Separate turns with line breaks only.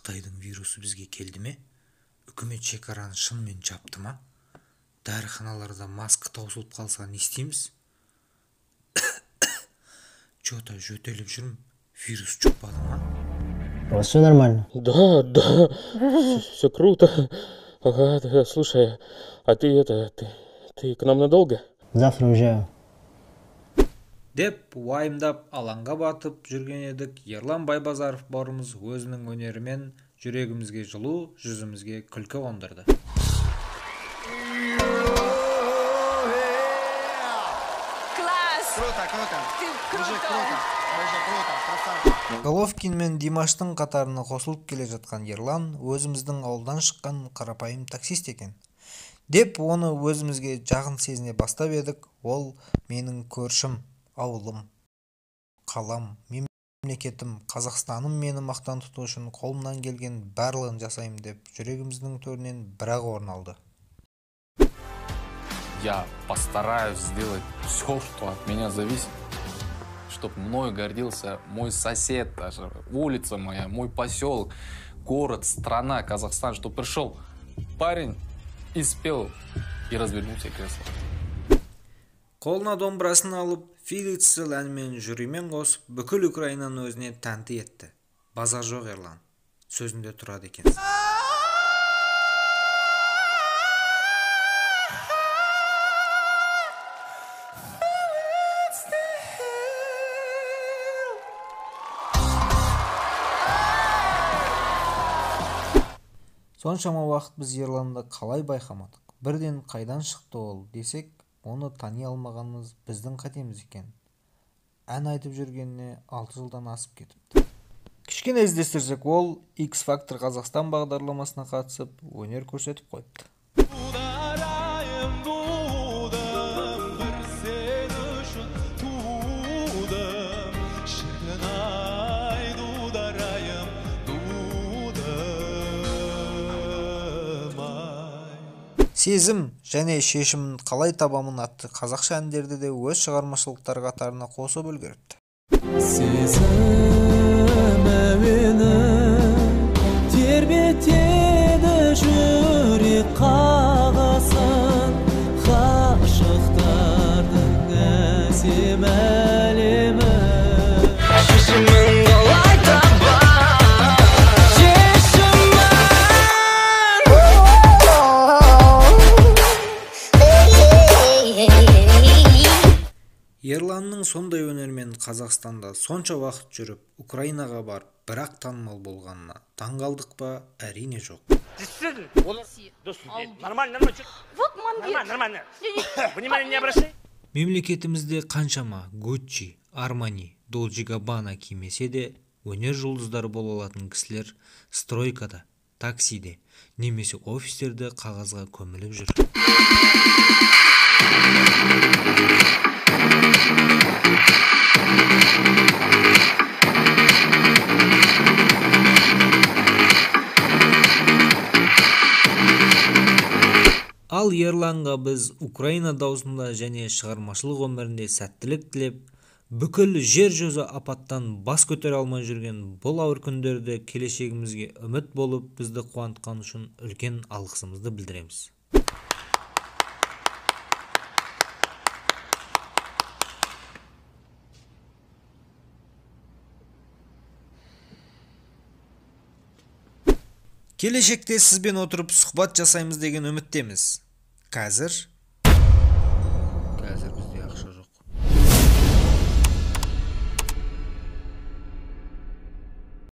Қытайдың вирусы бізге келді ме? Үкімет шекараны шынымен жапты ма? Дәріханаларда маска таусылып қалса не істейміз? Чё-то жөтеліп жүрмін. Вирус жұқпады ма?
У вас все нормально?
Да, все круто. Ага, да, слушай, а ты к нам надолго?
Завтра уезжаю.
Деп уайымдап алаңға батып жүрген едік. Ерлан Байбазаров бауырымыз өзінің өнерімен жүрегімізге жылу, жүзімізге күлкі қондырды.
Класс!
Круто.
Ты
Мужик,
крутой!
круто, красавчик.
Головкин мен Димаштың қатарына қосылып келе жатқан Ерлан өзіміздің ауылдан шыққан қарапайым таксист екен. Деп оны өзімізге жағын сезіне бастап едік. Ол менің көршім, ауылым, қалам, мемлекетім, Қазақстаным мені мақтан тұту үшін қолымнан келген барлығын жасаймын деп жүрегіміздің төрінен бір-ақ орын алды.
Я постараюсь сделать все, что от меня зависит, чтобы мною гордился мой сосед, даже улица моя, мой поселок, город, страна, Казахстан, чтобы пришел парень и спел, и развернул все кресла.
Қолына домбырасын алып, Филицел әнімен жүримен қосып, бүкіл Украинаны өзіне тәнті етті. Базар жоқ Ерлан, сөзінде тұрады екенсің. Соншама уақыт біз Ерланды қалай байқамадық? Бірден қайдан шықты ол десек, оны тани алмағанымыз біздің қатеміз екен. Ән айтып жүргеніне 6 жылдан асып кетіпті. Кішкене іздестірсек, ол X-Factor Қазақстан бағдарламасына қатысып, өнер көрсетіп қойыпты. Сезім және шешімін қалай табамын атты қазақша әндерді де өз шығармашылықтары қатарына қосып үлгеріпті.
Сезім әуені тербетеді жүрек қағасын, ғашықтардың әсем әлемі. Шешімін қалай табам?
Ерланның сондай өнермен Қазақстанда сонша уақыт жүріп, Украинаға барып, бірақ танымал болғанына таңғалдық па? Әрине жоқ. Мемлекетімізде қаншама Gucci, Armani, Dolce Gabbana кимесе де, өнер жұлдыздары бола алатын кісілер стройкада, таксиде, немесе офистерде қағазға көміліп жүр. Ал Ерланға біз Украина даусында және шығармашылық өмірінде сәттілік тілеп, бүкіл жер жүзі апаттан бас көтере алмай жүрген бұл ауыр күндерде келешегімізге үміт болып бізді қуантқан үшін үлкен алғысымызды білдіреміз. Келешекте сізбен отырып сұхбат жасаймыз деген үміттеміз. Қазір